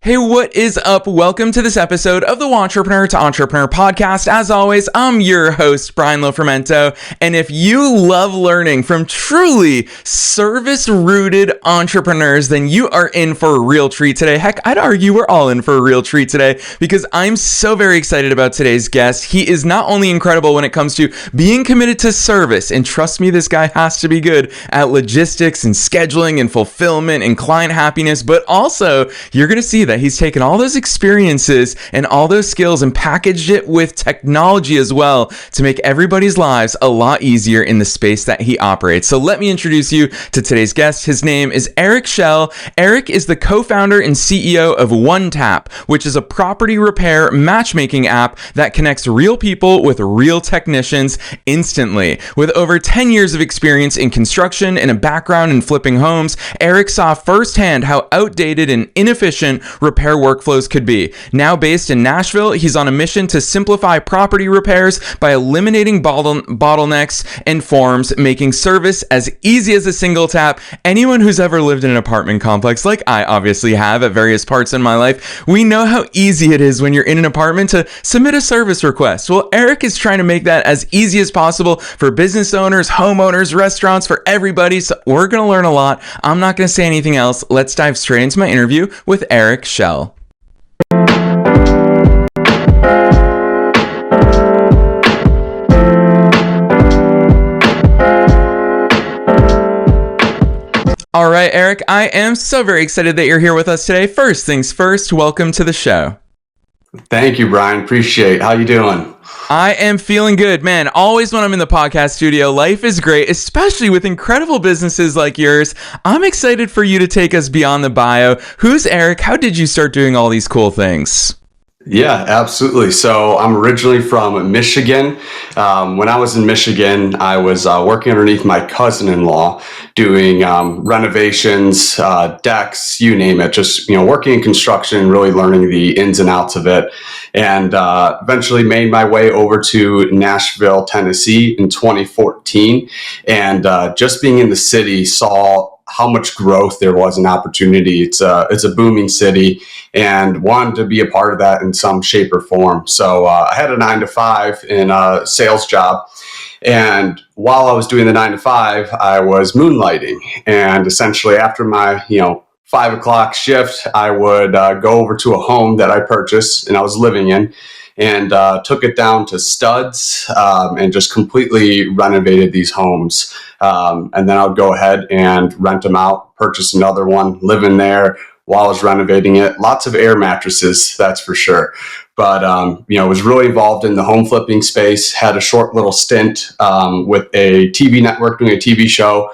Hey, what is up? Welcome to this episode of the Entrepreneur to Entrepreneur podcast. As always, I'm your host, Brian Lofrumento. And if you love learning from truly service-rooted entrepreneurs, then you are in for a real treat today. Heck, I'd argue we're all in for a real treat today because I'm so very excited about today's guest. He is not only incredible when it comes to being committed to service, and trust me, this guy has to be good at logistics and scheduling and fulfillment and client happiness, but also you're going to see that he's taken all those experiences and all those skills and packaged it with technology as well to make everybody's lives a lot easier in the space that he operates. So let me introduce you to today's guest. His name is Schell. Eric is the co-founder and CEO of OneTap, which is a property repair matchmaking app that connects real people with real technicians instantly. With over 10 years of experience in construction and a background in flipping homes, Eric saw firsthand how outdated and inefficient repair workflows could be. Now based in Nashville, he's on a mission to simplify property repairs by eliminating bottlenecks and forms, making service as easy as a single tap. Anyone who's ever lived in an apartment complex, like I obviously have at various parts in my life, we know how easy it is when you're in an apartment to submit a service request. Well, Eric is trying to make that as easy as possible for business owners, homeowners, restaurants, for everybody. So we're going to learn a lot. I'm not going to say anything else. Let's dive straight into my interview with Eric Schell. All right, Eric, I am so very excited that you're here with us today. First things first, welcome to the show. Thank you, Brian. Appreciate it. How you doing? I am feeling good, man. Always when I'm in the podcast studio, life is great, especially with incredible businesses like yours. I'm excited for you to take us beyond the bio. Who's Eric? How did you start doing all these cool things? Yeah, absolutely. So I'm originally from Michigan. When I was in Michigan, I was working underneath my cousin-in-law doing renovations, decks, you name it, just, working in construction, really learning the ins and outs of it. And eventually made my way over to Nashville, Tennessee in 2014. And just being in the city, saw how much growth there was and opportunity. It's a booming city and wanted to be a part of that in some shape or form. So I had a 9-to-5 in a sales job. And while I was doing the 9-to-5, I was moonlighting. And essentially after my, 5 o'clock shift, I would go over to a home that I purchased and I was living in, and took it down to studs and just completely renovated these homes. And then I would go ahead and rent them out, purchase another one, live in there while I was renovating it. Lots of air mattresses, that's for sure. But, was really involved in the home flipping space, had a short little stint with a TV network doing a TV show.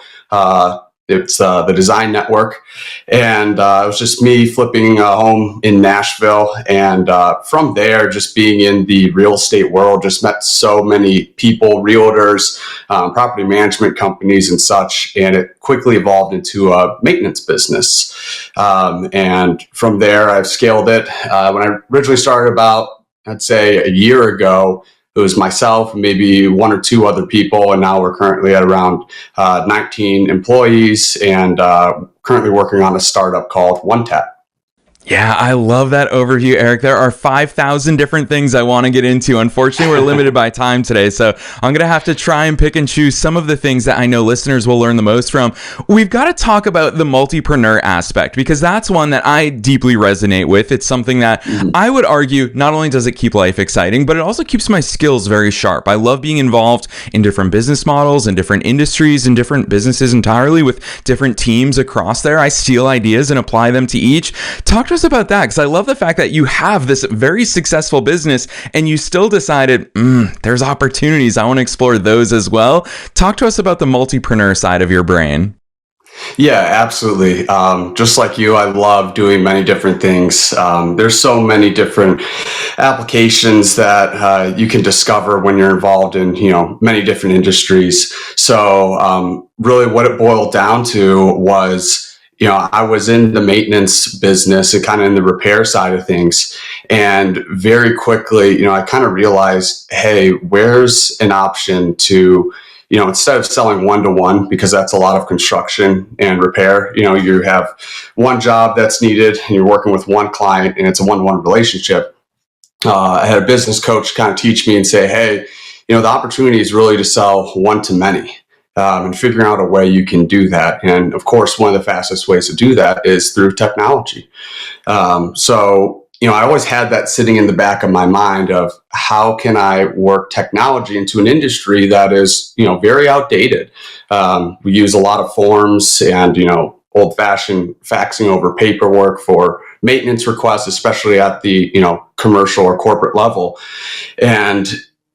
It's the Design Network. And it was just me flipping a home in Nashville. And from there, just being in the real estate world, just met so many people, realtors, property management companies and such. And it quickly evolved into a maintenance business. And from there, I've scaled it. When I originally started about, I'd say a year ago, it was myself, maybe one or two other people, and now we're currently at around 19 employees and currently working on a startup called OneTap. Yeah, I love that overview, Eric. There are 5,000 different things I want to get into. Unfortunately, we're limited by time today, so I'm going to have to try and pick and choose some of the things that I know listeners will learn the most from. We've got to talk about the multipreneur aspect because that's one that I deeply resonate with. It's something that I would argue not only does it keep life exciting, but it also keeps my skills very sharp. I love being involved in different business models and different industries and different businesses entirely with different teams across there. I steal ideas and apply them to each. Talk to us about that, because I love the fact that you have this very successful business and you still decided there's opportunities. I want to explore those as well. Talk to us about the multipreneur side of your brain. Yeah, absolutely. Just like you, I love doing many different things. There's so many different applications that you can discover when you're involved in, many different industries. So really what it boiled down to was, I was in the maintenance business and kind of in the repair side of things. And very quickly, I kind of realized, hey, where's an option to, instead of selling one-to-one, because that's a lot of construction and repair, you have one job that's needed and you're working with one client and it's a one-to-one relationship. I had a business coach kind of teach me and say, hey, the opportunity is really to sell one to many, and figuring out a way you can do that. And of course, one of the fastest ways to do that is through technology. So I always had that sitting in the back of my mind of how can I work technology into an industry that is, very outdated. We use a lot of forms and, old-fashioned faxing over paperwork for maintenance requests, especially at the, commercial or corporate level. And,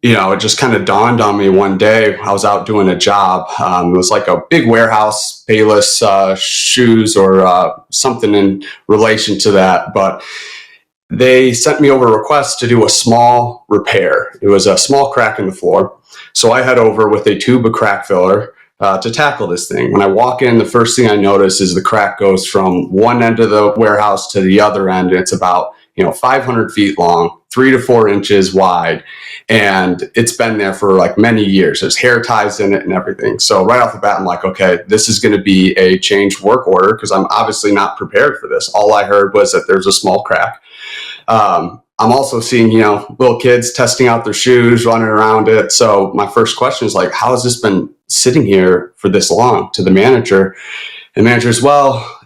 it just kind of dawned on me one day. I was out doing a job. It was like a big warehouse, Payless shoes or something in relation to that. But they sent me over a request to do a small repair. It was a small crack in the floor. So I head over with a tube of crack filler to tackle this thing. When I walk in, the first thing I notice is the crack goes from one end of the warehouse to the other end. It's about 500 feet long, 3 to 4 inches wide. And it's been there for like many years. There's hair ties in it and everything. So right off the bat, I'm like, okay, this is going to be a change work order because I'm obviously not prepared for this. All I heard was that there's a small crack. I'm also seeing, little kids testing out their shoes, running around it. So my first question is like, how has this been sitting here for this long to the manager? And the manager's, well,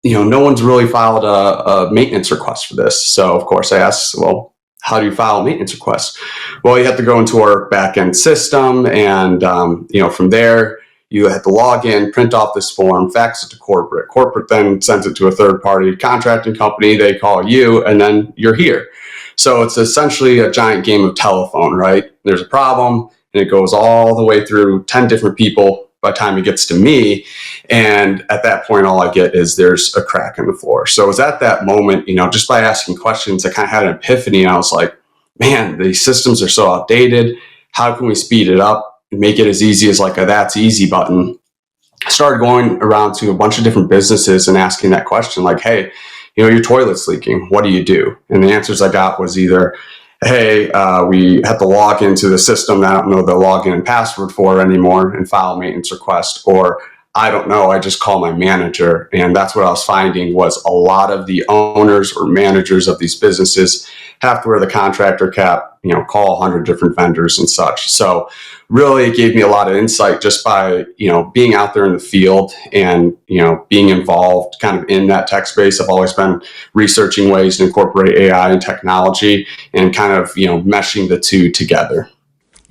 no one's really filed a maintenance request for this. So of course I asked, well, how do you file a maintenance request? Well, you have to go into our back-end system and, from there, you have to log in, print off this form, fax it to corporate. Corporate then sends it to a third-party contracting company. They call you, and then you're here. So it's essentially a giant game of telephone, right? There's a problem, and it goes all the way through 10 different people by the time it gets to me. And at that point, all I get is there's a crack in the floor. So it was at that moment, just by asking questions, I kind of had an epiphany. And I was like, man, these systems are so outdated. How can we speed it up and make it as easy as like a that's easy button? I started going around to a bunch of different businesses and asking that question, like, hey, your toilet's leaking. What do you do? And the answers I got was either, hey, we have to log into the system that I don't know the login and password for anymore and file a maintenance request, or I don't know, I just call my manager. And that's what I was finding was a lot of the owners or managers of these businesses have to wear the contractor cap, call 100 different vendors and such. So really it gave me a lot of insight just by, being out there in the field and, being involved kind of in that tech space. I've always been researching ways to incorporate AI and technology and kind of, meshing the two together.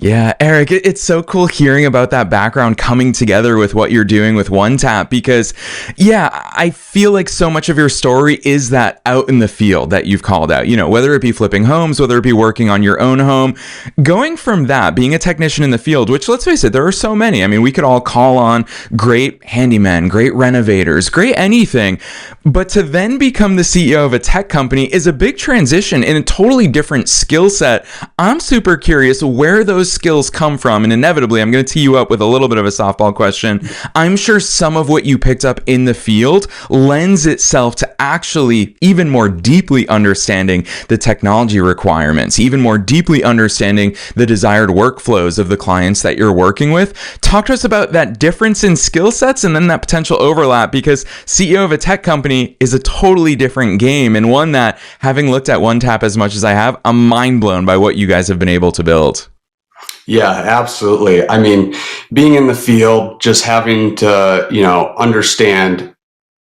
Yeah, Eric, it's so cool hearing about that background coming together with what you're doing with OneTap because, I feel like so much of your story is that out in the field that you've called out, whether it be flipping homes, whether it be working on your own home, going from that, being a technician in the field, which let's face it, there are so many. I mean, we could all call on great handymen, great renovators, great anything, but to then become the CEO of a tech company is a big transition in a totally different skill set. I'm super curious where those skills come from, and inevitably I'm going to tee you up with a little bit of a softball question. I'm sure some of what you picked up in the field lends itself to actually even more deeply understanding the technology requirements, even more deeply understanding the desired workflows of the clients that you're working with. Talk to us about that difference in skill sets and then that potential overlap, because CEO of a tech company is a totally different game, and one that, having looked at OneTap as much as I have, I'm mind blown by what you guys have been able to build. Yeah, absolutely. I mean, being in the field, just having to, understand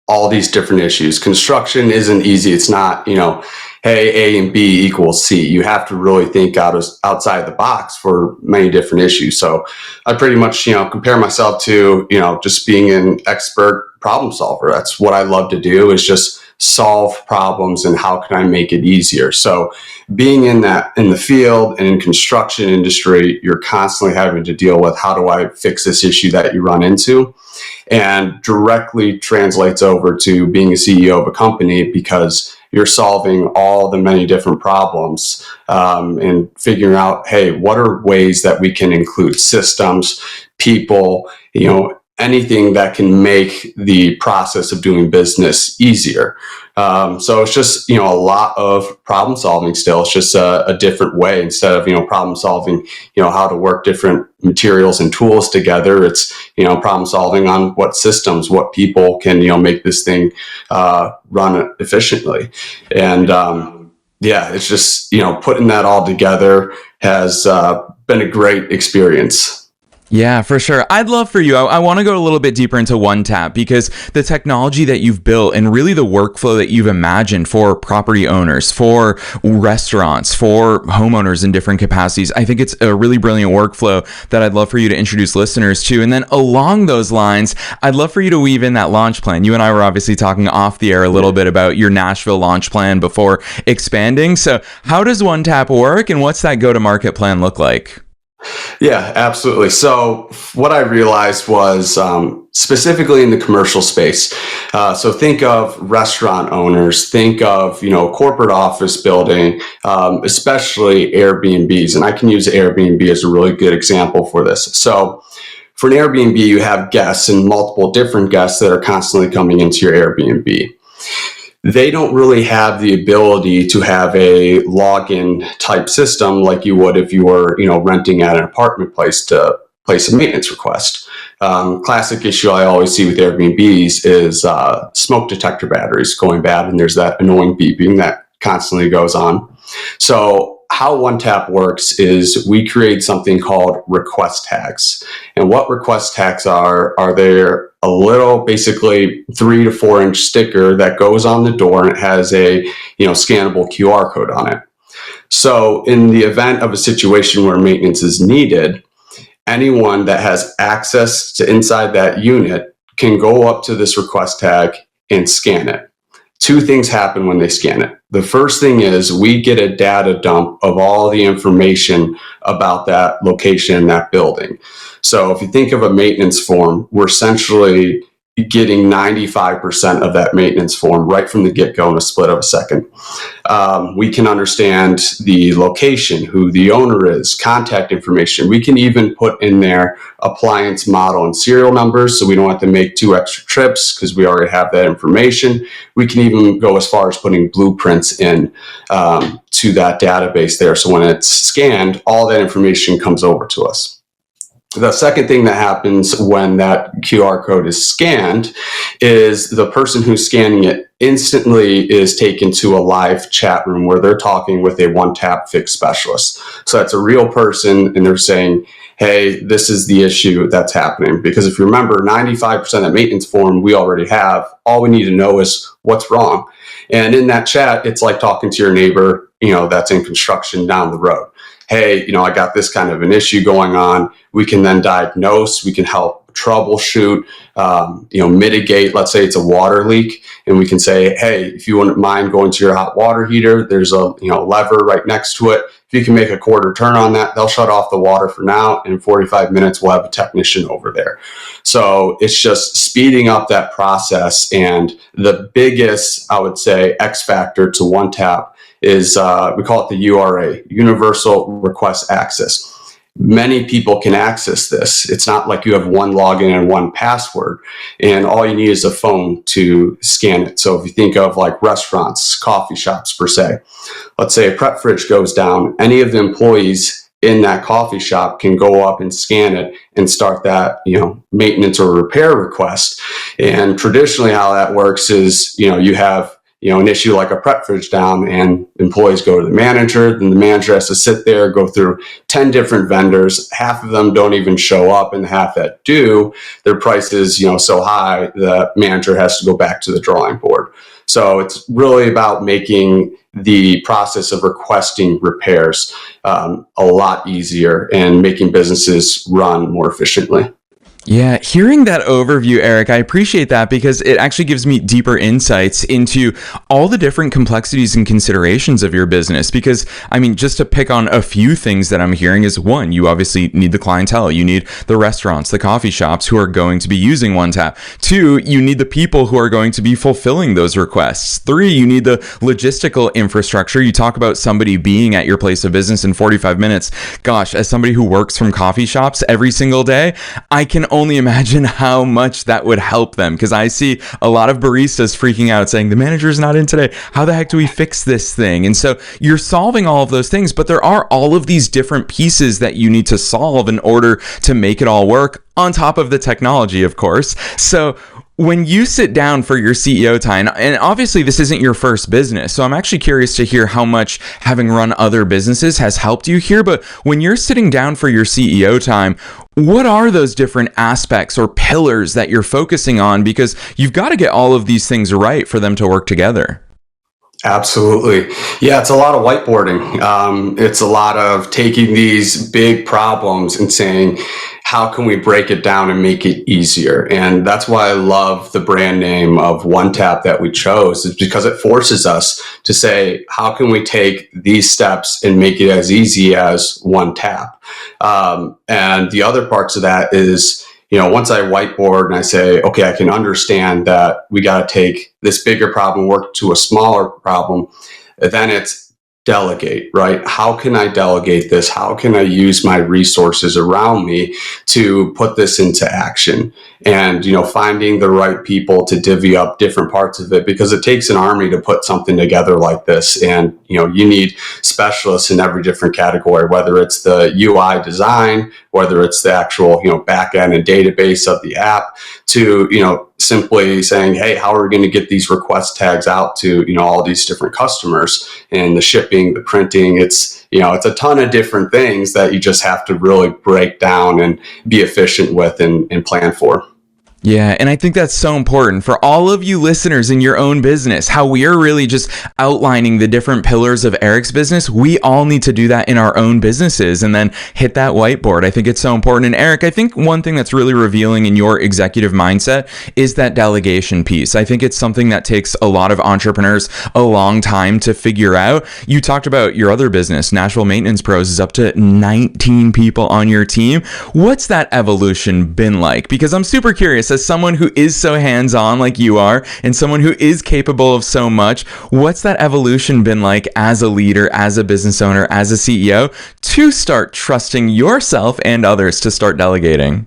all these different issues. Construction isn't easy. It's not, hey, A and B equals C. You have to really think outside the box for many different issues. So I pretty much, compare myself to, just being an expert problem solver. That's what I love to do, is just solve problems and how can I make it easier. So being in the field and in construction industry, you're constantly having to deal with how do I fix this issue that you run into, and directly translates over to being a CEO of a company, because you're solving all the many different problems and figuring out, hey, what are ways that we can include systems, people, anything that can make the process of doing business easier. So it's just, a lot of problem solving still. It's just a different way. Instead of, problem solving, how to work different materials and tools together. It's, problem solving on what systems, what people can, make this thing run efficiently. And it's just, putting that all together has been a great experience. Yeah, for sure. I'd love for you. I want to go a little bit deeper into OneTap, because the technology that you've built and really the workflow that you've imagined for property owners, for restaurants, for homeowners in different capacities, I think it's a really brilliant workflow that I'd love for you to introduce listeners to. And then along those lines, I'd love for you to weave in that launch plan. You and I were obviously talking off the air a little bit about your Nashville launch plan before expanding. So how does OneTap work, and what's that go-to-market plan look like? Yeah, absolutely. So what I realized was specifically in the commercial space. So think of restaurant owners, think of, corporate office building, especially Airbnbs. And I can use Airbnb as a really good example for this. So for an Airbnb, you have guests and multiple different guests that are constantly coming into your Airbnb. They don't really have the ability to have a login type system like you would if you were, renting at an apartment place to place a maintenance request. Classic issue I always see with Airbnbs is smoke detector batteries going bad, and there's that annoying beeping that constantly goes on. So how OneTap works is we create something called request tags. And what request tags are they're a little, basically 3 to 4 inch sticker that goes on the door, and it has a, scannable QR code on it. So in the event of a situation where maintenance is needed, anyone that has access to inside that unit can go up to this request tag and scan it. 2 things happen when they scan it. The first thing is we get a data dump of all the information about that location, that building. So if you think of a maintenance form, we're essentially getting 95% of that maintenance form right from the get-go in a split of a second. We can understand the location, who the owner is, contact information. We can even put in there appliance model and serial numbers, so we don't have to make 2 extra trips because we already have that information. We can even go as far as putting blueprints in to that database there. So when it's scanned, all that information comes over to us. The second thing that happens when that QR code is scanned is the person who's scanning it instantly is taken to a live chat room where they're talking with a OneTap fix specialist. So that's a real person, and they're saying, hey, this is the issue that's happening. Because if you remember, 95% of that maintenance form we already have. All we need to know is what's wrong. And in that chat, it's like talking to your neighbor, that's in construction down the road. Hey, I got this kind of an issue going on. We can then diagnose, we can help troubleshoot, mitigate. Let's say it's a water leak, and we can say, hey, if you wouldn't mind going to your hot water heater, there's a lever right next to it. If you can make a quarter turn on that, they'll shut off the water for now. And in 45 minutes, we'll have a technician over there. So it's just speeding up that process. And the biggest, I would say, X factor to OneTap is we call it the URA, Universal Request Access. Many people can access this. It's not like you have one login and one password, and all you need is a phone to scan it. So if you think of like restaurants, coffee shops per se, let's say a prep fridge goes down, any of the employees in that coffee shop can go up and scan it and start that, maintenance or repair request. And traditionally how that works is, you have an issue like a prep fridge down, and employees go to the manager, then the manager has to sit there, go through 10 different vendors. Half of them don't even show up, and the half that do, their price is, so high, the manager has to go back to the drawing board. So it's really about making the process of requesting repairs a lot easier and making businesses run more efficiently. Yeah, hearing that overview, Eric, I appreciate that because it actually gives me deeper insights into all the different complexities and considerations of your business. Because, just to pick on a few things that I'm hearing is, 1, you obviously need the clientele. You need the restaurants, the coffee shops who are going to be using OneTap. 2, you need the people who are going to be fulfilling those requests. 3, you need the logistical infrastructure. You talk about somebody being at your place of business in 45 minutes. Gosh, as somebody who works from coffee shops every single day, I can only imagine how much that would help them, because I see a lot of baristas freaking out saying the manager's not in today. How the heck do we fix this thing? And so you're solving all of those things, but there are all of these different pieces that you need to solve in order to make it all work, on top of the technology, of course. So when you sit down for your CEO time, and obviously this isn't your first business, so I'm actually curious to hear how much having run other businesses has helped you here, but when you're sitting down for your CEO time, what are those different aspects or pillars that you're focusing on? Because you've got to get all of these things right for them to work together. Absolutely. Yeah, it's a lot of whiteboarding. It's a lot of taking these big problems and saying, how can we break it down and make it easier? And that's why I love the brand name of OneTap that we chose, is because it forces us to say, how can we take these steps and make it as easy as one tap? And the other parts of that is, once I whiteboard and I say, okay, I can understand that we got to take this bigger problem, work to a smaller problem, then it's delegate, right? How can I delegate this? How can I use my resources around me to put this into action? And, finding the right people to divvy up different parts of it, because it takes an army to put something together like this. And, you need specialists in every different category, whether it's the UI design, whether it's the actual, back end and database of the app, to, simply saying, hey, how are we going to get these request tags out to, all these different customers, and the shipping, the printing, it's a ton of different things that you just have to really break down and be efficient with and plan for. Yeah, and I think that's so important for all of you listeners in your own business, how we are really just outlining the different pillars of Eric's business. We all need to do that in our own businesses and then hit that whiteboard. I think it's so important. And Eric, I think one thing that's really revealing in your executive mindset is that delegation piece. I think it's something that takes a lot of entrepreneurs a long time to figure out. You talked about your other business, Nashville Maintenance Pros, is up to 19 people on your team. What's that evolution been like? Because I'm super curious, as someone who is so hands-on like you are and someone who is capable of so much, what's that evolution been like as a leader, as a business owner, as a CEO, to start trusting yourself and others to start delegating?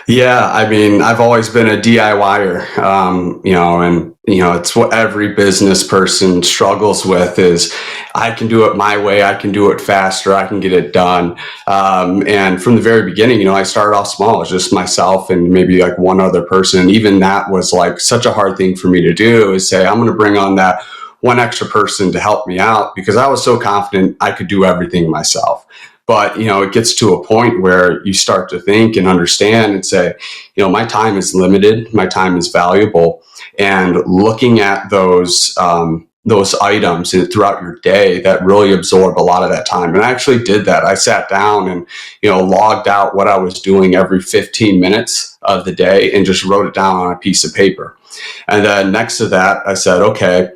Yeah, I've always been a DIYer, and it's what every business person struggles with is, I can do it my way, I can do it faster, I can get it done. And from the very beginning, I started off small. It was just myself and maybe like one other person. And even that was like such a hard thing for me to do, is say, I'm going to bring on that one extra person to help me out, because I was so confident I could do everything myself. But, it gets to a point where you start to think and understand and say, my time is limited, my time is valuable. And looking at those items throughout your day that really absorb a lot of that time. And I actually did that. I sat down and, logged out what I was doing every 15 minutes of the day and just wrote it down on a piece of paper. And then next to that, I said, okay,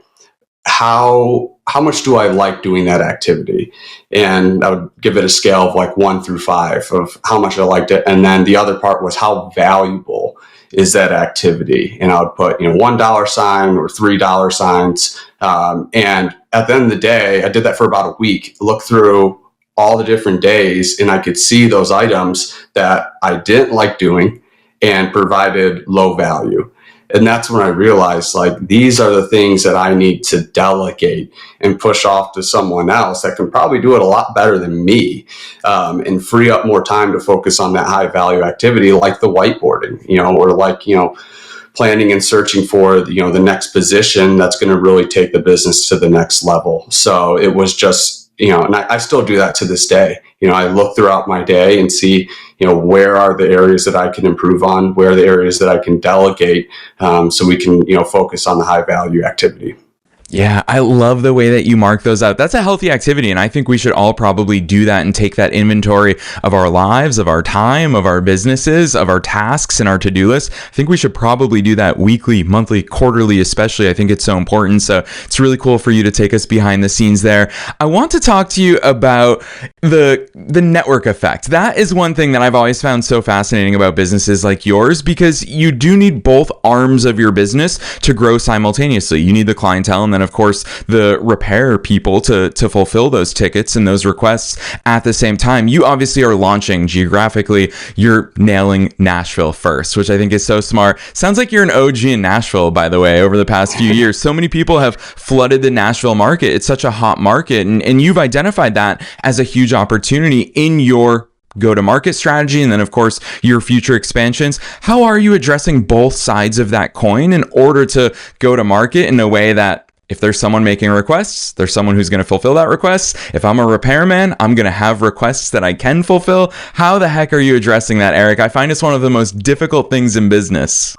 how much do I like doing that activity? And I would give it a scale of like 1 through 5 of how much I liked it. And then the other part was, how valuable is that activity? And I would put, $1 sign or $3 signs. And at the end of the day, I did that for about a week, look through all the different days, and I could see those items that I didn't like doing and provided low value. And that's when I realized, like, these are the things that I need to delegate and push off to someone else that can probably do it a lot better than me, and free up more time to focus on that high value activity, like the whiteboarding, or like, planning and searching for, the next position that's going to really take the business to the next level. So it was just, and I still do that to this day. I look throughout my day and see, where are the areas that I can improve on, where are the areas that I can delegate, so we can, focus on the high value activity. Yeah, I love the way that you mark those out. That's a healthy activity, and I think we should all probably do that and take that inventory of our lives, of our time, of our businesses, of our tasks, and our to-do list. I think we should probably do that weekly, monthly, quarterly, especially. I think it's so important. So it's really cool for you to take us behind the scenes there. I want to talk to you about the network effect. That is one thing that I've always found so fascinating about businesses like yours, because you do need both arms of your business to grow simultaneously. You need the clientele, and then of course the repair people to fulfill those tickets and those requests at the same time. You obviously are launching geographically. You're nailing Nashville first, which I think is so smart. Sounds like you're an OG in Nashville, by the way, over the past few years. So many people have flooded the Nashville market. It's such a hot market, and you've identified that as a huge opportunity in your go-to-market strategy, and then of course your future expansions. How are you addressing both sides of that coin in order to go to market in a way that if there's someone making requests, there's someone who's going to fulfill that request? If I'm a repairman, I'm going to have requests that I can fulfill. How the heck are you addressing that, Eric? I find it's one of the most difficult things in business.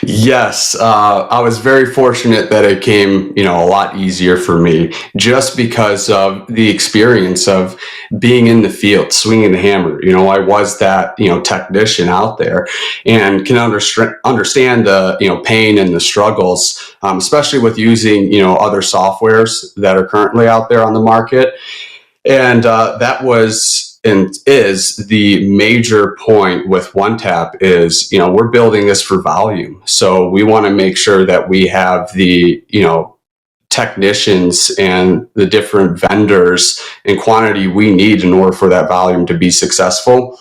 Yes, I was very fortunate that it came, a lot easier for me just because of the experience of being in the field, swinging the hammer. I was that, technician out there and can understand the, pain and the struggles, especially with using, other softwares that are currently out there on the market. And that was and is the major point with OneTap is, we're building this for volume. So we want to make sure that we have the, technicians and the different vendors and quantity we need in order for that volume to be successful.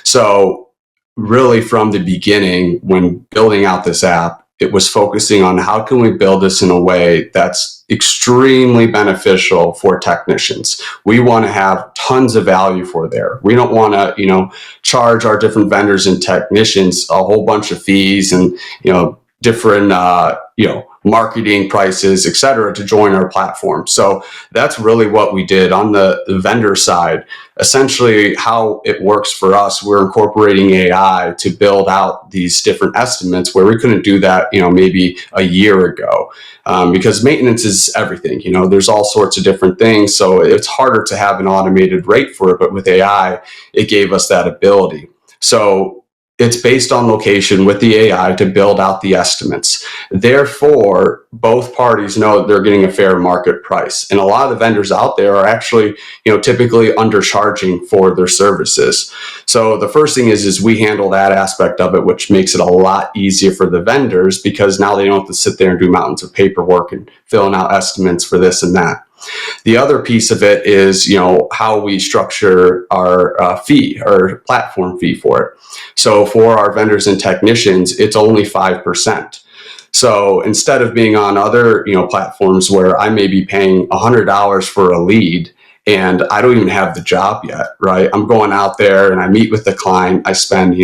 So really from the beginning, when building out this app, it was focusing on how can we build this in a way that's extremely beneficial for technicians. We want to have tons of value for there. We don't want to, charge our different vendors and technicians a whole bunch of fees and, different, marketing prices, et cetera, to join our platform. So that's really what we did on the vendor side. Essentially, how it works for us, we're incorporating AI to build out these different estimates where we couldn't do that, maybe a year ago, because maintenance is everything. There's all sorts of different things. So it's harder to have an automated rate for it. But with AI, it gave us that ability. So it's based on location with the AI to build out the estimates. Therefore, both parties know that they're getting a fair market price. And a lot of the vendors out there are actually, typically undercharging for their services. So the first thing is we handle that aspect of it, which makes it a lot easier for the vendors because now they don't have to sit there and do mountains of paperwork and filling out estimates for this and that. The other piece of it is, how we structure our fee or platform fee for it. So for our vendors and technicians, it's only 5%. So instead of being on other, platforms where I may be paying $100 for a lead and I don't even have the job yet, right? I'm going out there and I meet with the client. I spend,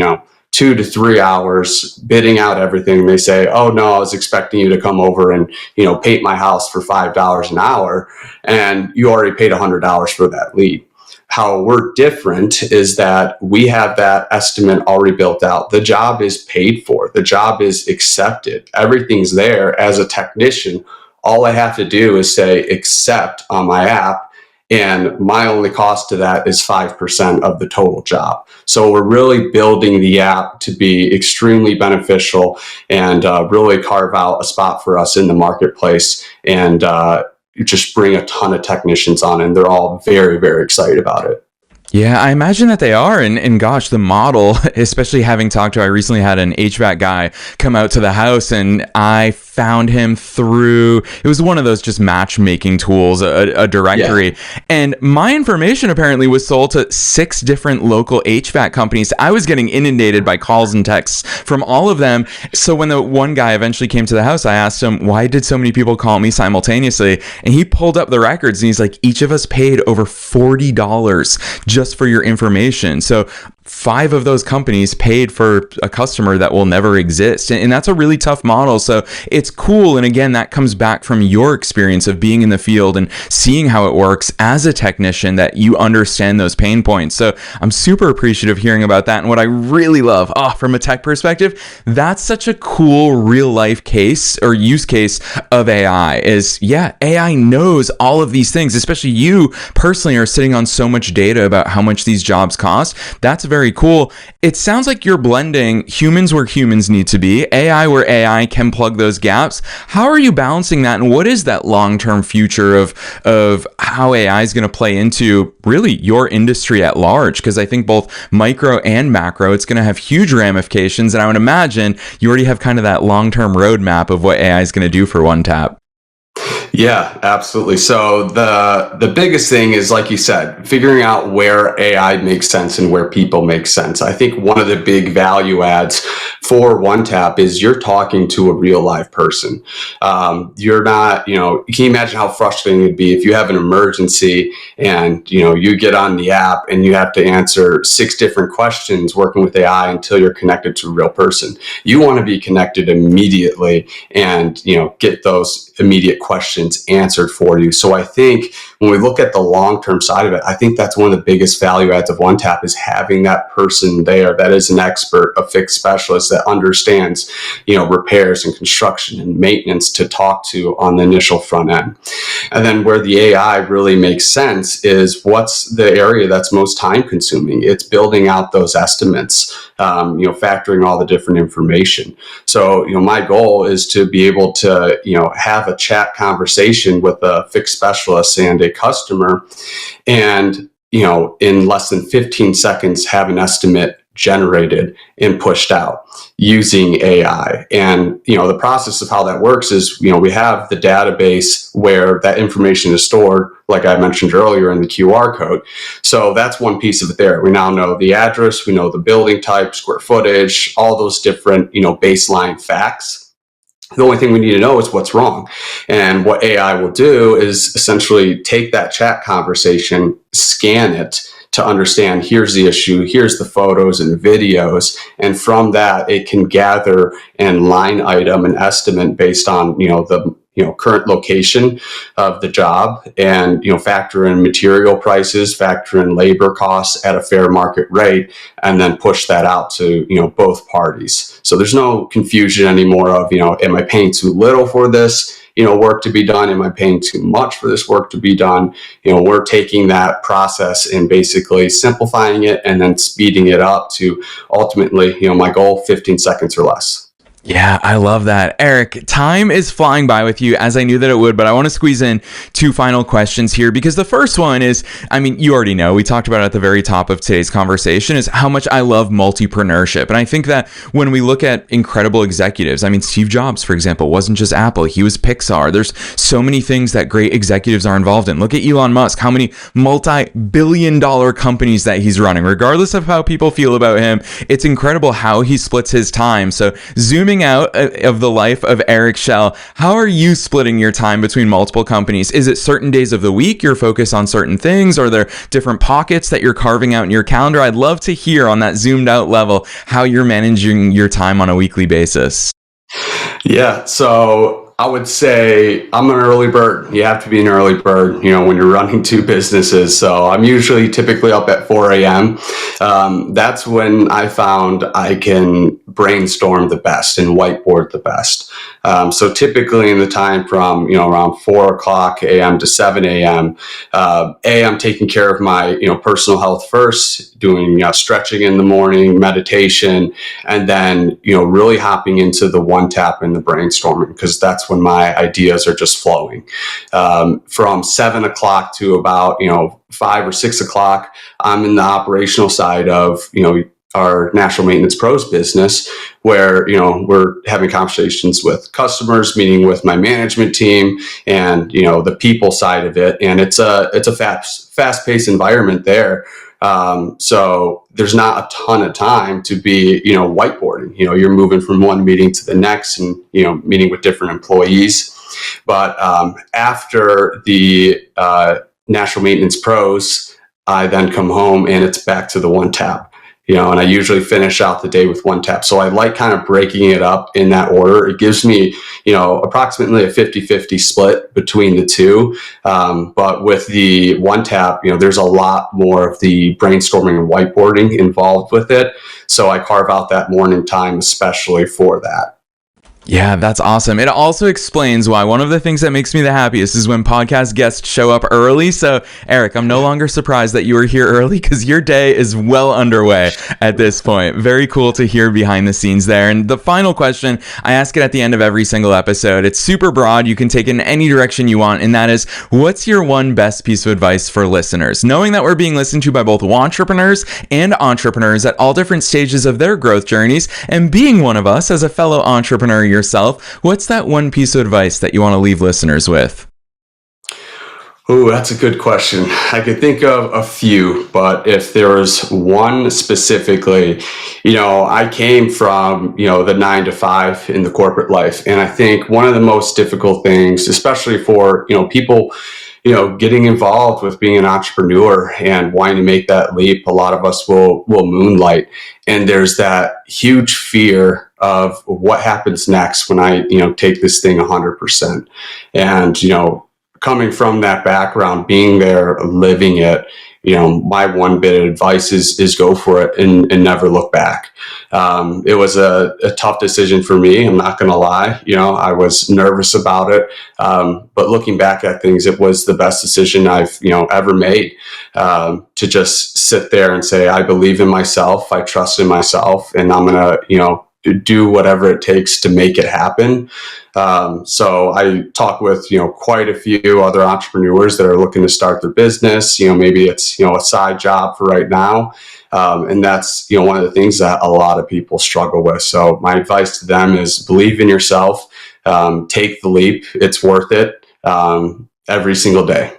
2 to 3 hours bidding out everything. They say, oh no, I was expecting you to come over and, paint my house for $5 an hour. And you already paid $100 for that lead. How we're different is that we have that estimate already built out. The job is paid for. The job is accepted. Everything's there. As a technician, all I have to do is say accept on my app. And my only cost to that is 5% of the total job. So we're really building the app to be extremely beneficial and really carve out a spot for us in the marketplace and just bring a ton of technicians on. And they're all very, very excited about it. Yeah, I imagine that they are. And gosh, the model, especially having talked to, I recently had an HVAC guy come out to the house and I found him through, it was one of those just matchmaking tools, a directory. Yeah. And my information apparently was sold to 6 different local HVAC companies. I was getting inundated by calls and texts from all of them. So when the one guy eventually came to the house, I asked him, why did so many people call me simultaneously? And he pulled up the records and he's like, each of us paid over $40 just for your information. So 5 of those companies paid for a customer that will never exist. And that's a really tough model. So it's cool. And again, that comes back from your experience of being in the field and seeing how it works as a technician, that you understand those pain points. So I'm super appreciative hearing about that. And what I really love, from a tech perspective, that's such a cool real life case or use case of AI is, AI knows all of these things, especially you personally are sitting on so much data about how much these jobs cost. That's very cool. It sounds like you're blending humans where humans need to be, AI where AI can plug those gaps. How are you balancing that? And what is that long-term future of how AI is going to play into really your industry at large? Because I think both micro and macro, it's going to have huge ramifications. And I would imagine you already have kind of that long-term roadmap of what AI is going to do for OneTap. Yeah, absolutely. So the biggest thing is, like you said, figuring out where AI makes sense and where people make sense. I think one of the big value adds for OneTap is you're talking to a real live person. You're not, can you imagine how frustrating it'd be if you have an emergency and you get on the app and you have to answer 6 different questions working with AI until you're connected to a real person. You want to be connected immediately and get those immediate questions answered for you. So I think when we look at the long-term side of it, I think that's one of the biggest value adds of OneTap is having that person there that is an expert, a fixed specialist that understands, repairs and construction and maintenance to talk to on the initial front end. And then where the AI really makes sense is what's the area that's most time consuming. It's building out those estimates, factoring all the different information. So, my goal is to be able to, have a chat conversation with a fixed specialist and a customer and, in less than 15 seconds, have an estimate generated and pushed out using AI. And, the process of how that works is, we have the database where that information is stored, like I mentioned earlier, in the QR code. So that's one piece of it there. We now know the address, we know the building type, square footage, all those different, baseline facts. The only thing we need to know is what's wrong. And what AI will do is essentially take that chat conversation, scan it to understand, here's the issue, here's the photos and videos. And from that, it can gather and line item an estimate based on, the current location of the job and, factor in material prices, factor in labor costs at a fair market rate, and then push that out to, both parties. So there's no confusion anymore of, am I paying too little for this, work to be done? Am I paying too much for this work to be done? We're taking that process and basically simplifying it and then speeding it up to ultimately, my goal, 15 seconds or less. Yeah, I love that. Eric, time is flying by with you, as I knew that it would, but I want to squeeze in 2 final questions here, because the first one is, you already know, we talked about it at the very top of today's conversation, is how much I love multipreneurship. And I think that when we look at incredible executives, Steve Jobs, for example, wasn't just Apple, he was Pixar. There's so many things that great executives are involved in. Look at Elon Musk, how many multi-billion-dollar companies that he's running. Regardless of how people feel about him, it's incredible how he splits his time. So zooming out of the life of Eric Schell, how are you splitting your time between multiple companies? Is it certain days of the week you're focused on certain things? Or are there different pockets that you're carving out in your calendar? I'd love to hear on that zoomed out level how you're managing your time on a weekly basis. Yeah, so I would say I'm an early bird. You have to be an early bird, when you're running 2 businesses. So I'm usually typically up at 4 a.m. That's when I found I can brainstorm the best and whiteboard the best. So typically in the time from, around 4 o'clock a.m. to 7 a.m., I'm taking care of my, personal health first, doing stretching in the morning, meditation, and then, really hopping into the OneTap and the brainstorming, because that's when my ideas are just flowing. From 7 o'clock to about, 5 or 6 o'clock, I'm in the operational side of, our National Maintenance Pros business, where, we're having conversations with customers, meeting with my management team and, the people side of it. And it's a fast-paced environment there. So there's not a ton of time to be, whiteboarding. You're moving from one meeting to the next and, meeting with different employees. But after the National Maintenance Pros, I then come home and it's back to the OneTap. And I usually finish out the day with OneTap. So I like kind of breaking it up in that order. It gives me, approximately a 50-50 split between the two. But with the OneTap, there's a lot more of the brainstorming and whiteboarding involved with it. So I carve out that morning time especially for that. Yeah, that's awesome. It also explains why one of the things that makes me the happiest is when podcast guests show up early. So, Eric, I'm no longer surprised that you were here early because your day is well underway at this point. Very cool to hear behind the scenes there. And the final question, I ask it at the end of every single episode. It's super broad. You can take it in any direction you want. And that is, what's your one best piece of advice for listeners? Knowing that we're being listened to by both entrepreneurs and entrepreneurs at all different stages of their growth journeys, and being one of us as a fellow entrepreneur yourself, yourself, what's that one piece of advice that you want to leave listeners with? Oh, that's a good question. I could think of a few, but if there was one specifically, I came from, the 9 to 5 in the corporate life. And I think one of the most difficult things, especially for, people, getting involved with being an entrepreneur and wanting to make that leap, a lot of us will moonlight. And there's that huge fear of what happens next when I, take this thing 100%. And, coming from that background, being there, living it, my one bit of advice is go for it and never look back. It was a tough decision for me. I'm not going to lie. I was nervous about it. But looking back at things, it was the best decision I've, ever made, to just sit there and say, I believe in myself. I trust in myself, and I'm going to, do whatever it takes to make it happen. So I talk with, quite a few other entrepreneurs that are looking to start their business. Maybe it's, a side job for right now. And that's, one of the things that a lot of people struggle with. So my advice to them is believe in yourself, take the leap. It's worth it, every single day.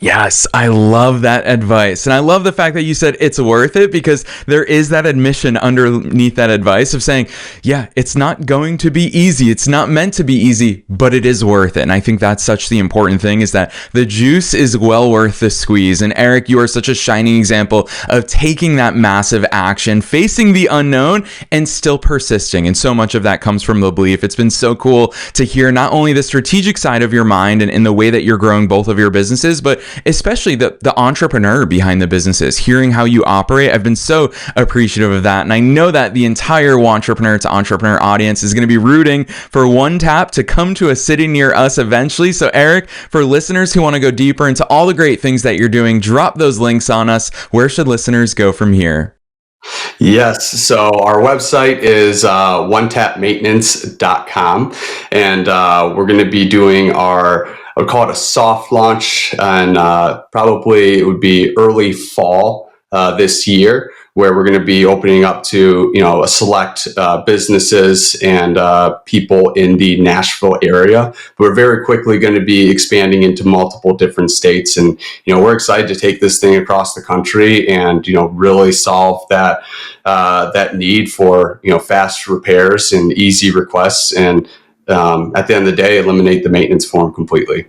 Yes, I love that advice. And I love the fact that you said it's worth it, because there is that admission underneath that advice of saying, yeah, it's not going to be easy. It's not meant to be easy, but it is worth it. And I think that's such the important thing, is that the juice is well worth the squeeze. And Eric, you are such a shining example of taking that massive action, facing the unknown, and still persisting. And so much of that comes from the belief. It's been so cool to hear not only the strategic side of your mind and in the way that you're growing both of your businesses, but especially the entrepreneur behind the businesses, hearing how you operate. I've been so appreciative of that. And I know that the entire Entrepreneur to Entrepreneur audience is going to be rooting for OneTap to come to a city near us eventually. So Eric, for listeners who want to go deeper into all the great things that you're doing, drop those links on us. Where should listeners go from here? Yes. So our website is onetapmaintenance.com. And we're going to be doing I would call it a soft launch, and probably it would be early fall this year, where we're going to be opening up to, a select businesses and people in the Nashville area. We're very quickly going to be expanding into multiple different states. And, we're excited to take this thing across the country and, really solve that need for, fast repairs and easy requests. And at the end of the day, eliminate the maintenance form completely.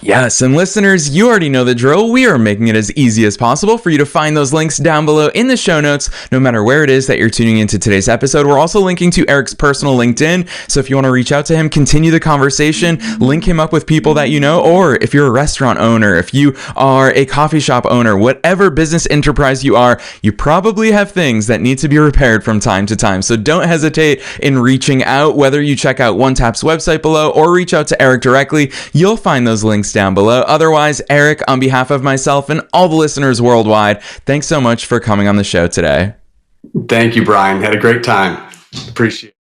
Yes, and listeners, you already know the drill. We are making it as easy as possible for you to find those links down below in the show notes, no matter where it is that you're tuning into today's episode. We're also linking to Eric's personal LinkedIn, so if you want to reach out to him, continue the conversation, link him up with people that you know, or if you're a restaurant owner, if you are a coffee shop owner, whatever business enterprise you are, you probably have things that need to be repaired from time to time. So don't hesitate in reaching out, whether you check out OneTap's website below or reach out to Eric directly. You'll find those links down below. Otherwise, Eric, on behalf of myself and all the listeners worldwide, thanks so much for coming on the show today. Thank you, Brian. Had a great time. Appreciate it.